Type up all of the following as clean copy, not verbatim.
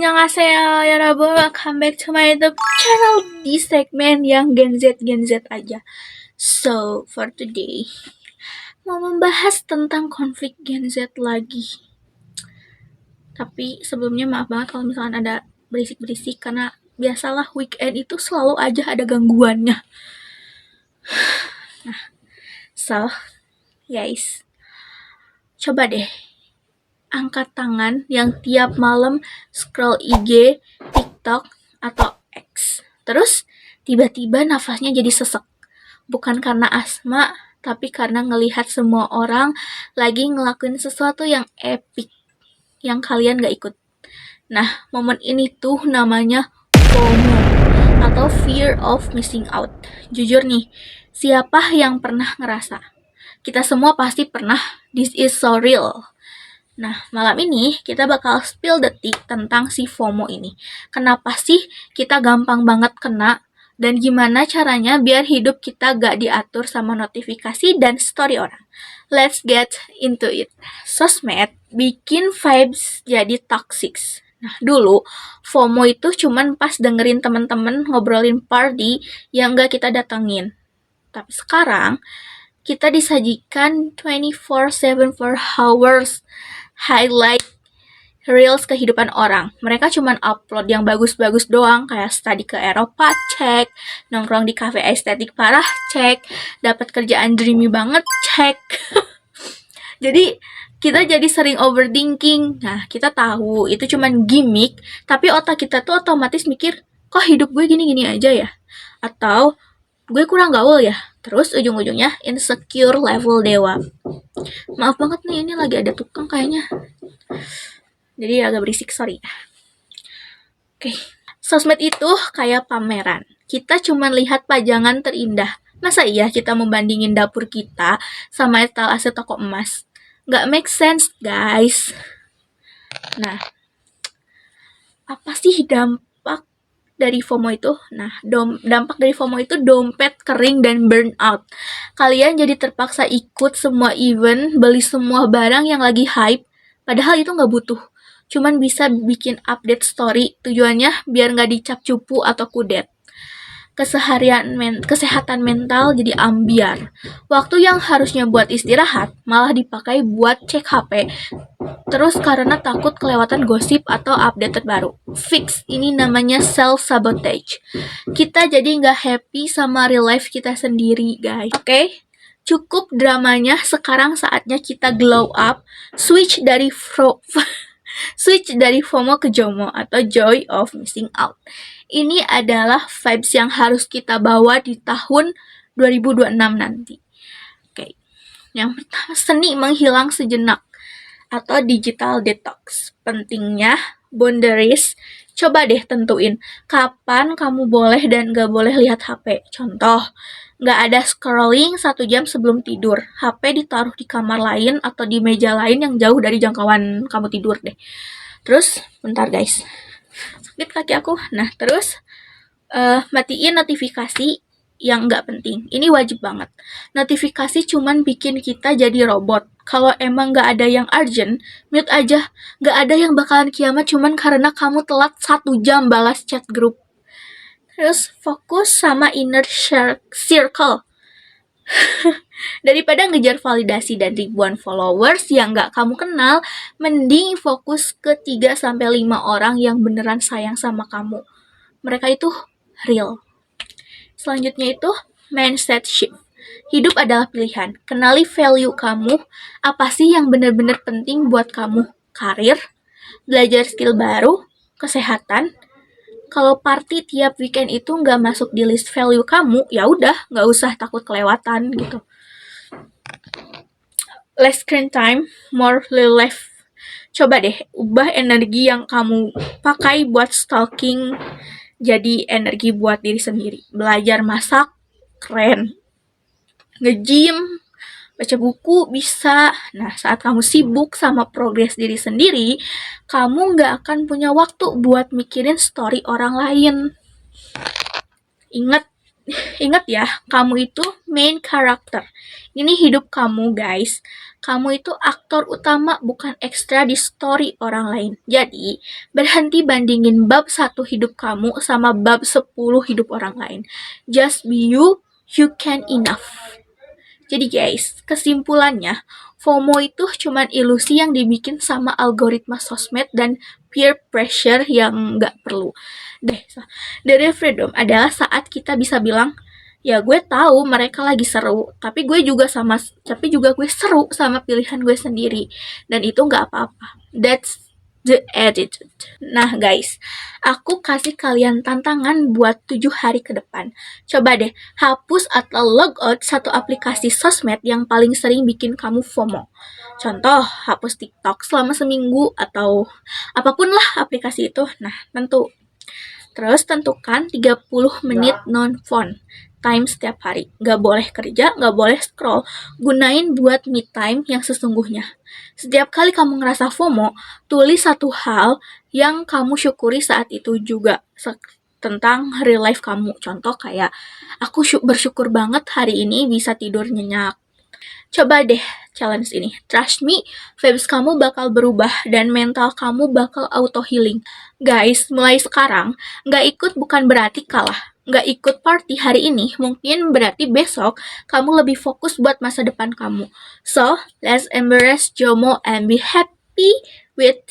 Annyeonghaseyo, 여러분. Welcome back to my YouTube channel di segmen yang Gen Z aja. So, for today, mau membahas tentang konflik Gen Z lagi. Tapi sebelumnya maaf banget kalau misalkan ada berisik-berisik, karena biasalah weekend itu selalu aja ada gangguannya. Nah, so, guys, coba deh angkat tangan yang tiap malam scroll IG, TikTok, atau X. Terus tiba-tiba nafasnya jadi sesek. Bukan karena asma, tapi karena ngelihat semua orang lagi ngelakuin sesuatu yang epic yang kalian gak ikut. Nah, momen ini tuh namanya FOMO atau Fear of Missing Out. Jujur nih, siapa yang pernah ngerasa? Kita semua pasti pernah. This is so real. Nah, malam ini kita bakal spill the tea tentang si FOMO ini. Kenapa sih kita gampang banget kena, dan gimana caranya biar hidup kita gak diatur sama notifikasi dan story orang. Let's get into it. Sosmed bikin vibes jadi toxic. Nah, dulu FOMO itu cuman pas dengerin temen-temen ngobrolin party yang gak kita datengin. Tapi sekarang kita disajikan 24/7 for hours highlight reels kehidupan orang. Mereka cuman upload yang bagus-bagus doang, kayak study ke Eropa, cek, nongkrong di cafe estetik parah, cek, dapat kerjaan dreamy banget, cek. Jadi kita jadi sering overthinking. Nah, kita tahu itu cuman gimmick, tapi otak kita tuh otomatis mikir, kok hidup gue gini-gini aja ya? Atau gue kurang gaul ya? Terus ujung-ujungnya insecure level dewa. Maaf banget nih, ini lagi ada tukang kayaknya. Jadi agak berisik, sorry. Oke. Sosmed itu kayak pameran. Kita cuma lihat pajangan terindah. Masa iya kita membandingin dapur kita sama etalase toko emas? Nggak make sense, guys. Nah, apa sih dampak dari FOMO itu? Nah, dampak dari FOMO itu dompet kering dan burnout. Kalian jadi terpaksa ikut semua event, beli semua barang yang lagi hype, padahal itu nggak butuh. Cuman bisa bikin update story, tujuannya biar nggak dicap cupu atau kudet. Kesehatan mental jadi ambiar. Waktu yang harusnya buat istirahat malah dipakai buat cek HP. Terus karena takut kelewatan gosip atau update terbaru. Fix, ini namanya self-sabotage. Kita jadi nggak happy sama real life kita sendiri, guys. Oke? Cukup dramanya, sekarang saatnya kita glow up. Switch dari FOMO ke JOMO atau Joy of Missing Out. Ini adalah vibes yang harus kita bawa di tahun 2026 nanti. Oke. Yang pertama, seni menghilang sejenak atau digital detox. Pentingnya boundaries. Coba deh tentuin kapan kamu boleh dan gak boleh lihat HP. Contoh, gak ada scrolling 1 jam sebelum tidur. HP ditaruh di kamar lain atau di meja lain yang jauh dari jangkauan kamu tidur deh. Terus, bentar guys, sakit kaki aku. Nah, terus matiin notifikasi yang nggak penting. Ini wajib banget. Notifikasi cuman bikin kita jadi robot. Kalau emang nggak ada yang urgent, mute aja. Nggak ada yang bakalan kiamat cuman karena kamu telat 1 jam balas chat grup. Terus fokus sama inner circle. Daripada ngejar validasi dan ribuan followers yang nggak kamu kenal, mending fokus ke 3-5 orang yang beneran sayang sama kamu. Mereka itu real. Selanjutnya itu mindset shift. Hidup adalah pilihan. Kenali value kamu. Apa sih yang bener-bener penting buat kamu? Karir, belajar skill baru, kesehatan. Kalau party tiap weekend itu nggak masuk di list value kamu, ya udah, nggak usah takut kelewatan gitu. Less screen time, more real life. Coba deh, ubah energi yang kamu pakai buat stalking jadi energi buat diri sendiri. Belajar masak, keren. Nge-gym, baca buku, bisa. Nah, saat kamu sibuk sama progres diri sendiri, kamu nggak akan punya waktu buat mikirin story orang lain. Ingat ya, kamu itu main character. Ini hidup kamu, guys. kamu itu aktor utama, bukan ekstra di story orang lain. Jadi, berhenti bandingin bab 1 hidup kamu sama bab 10 hidup orang lain. Just be you, you can enough. Jadi guys, kesimpulannya, FOMO itu cuman ilusi yang dibikin sama algoritma sosmed dan peer pressure yang nggak perlu. The real freedom adalah saat kita bisa bilang, ya gue tahu mereka lagi seru, tapi juga gue seru sama pilihan gue sendiri, dan itu nggak apa-apa. That's the attitude. Nah guys, aku kasih kalian tantangan buat 7 hari ke depan. Coba deh, hapus atau log out satu aplikasi sosmed yang paling sering bikin kamu FOMO. Contoh, hapus TikTok selama seminggu atau apapun lah aplikasi itu. Nah, Terus tentukan 30 menit non-phone time setiap hari. Nggak boleh kerja, nggak boleh scroll. Gunain buat me time yang sesungguhnya. Setiap kali kamu ngerasa FOMO, tulis satu hal yang kamu syukuri saat itu juga tentang real life kamu. Contoh kayak, aku bersyukur banget hari ini bisa tidur nyenyak. Coba deh challenge ini. Trust me, vibes kamu bakal berubah dan mental kamu bakal auto healing. Guys, mulai sekarang, nggak ikut bukan berarti kalah. Nggak ikut party hari ini mungkin berarti besok kamu lebih fokus buat masa depan kamu. So, let's embrace JOMO and be happy with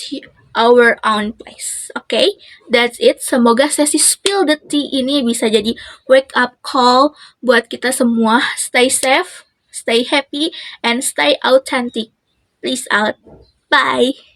our own place. Okay? That's it. Semoga sesi spill the tea ini bisa jadi wake up call buat kita semua. Stay safe, stay happy, and stay authentic. Peace out. Bye.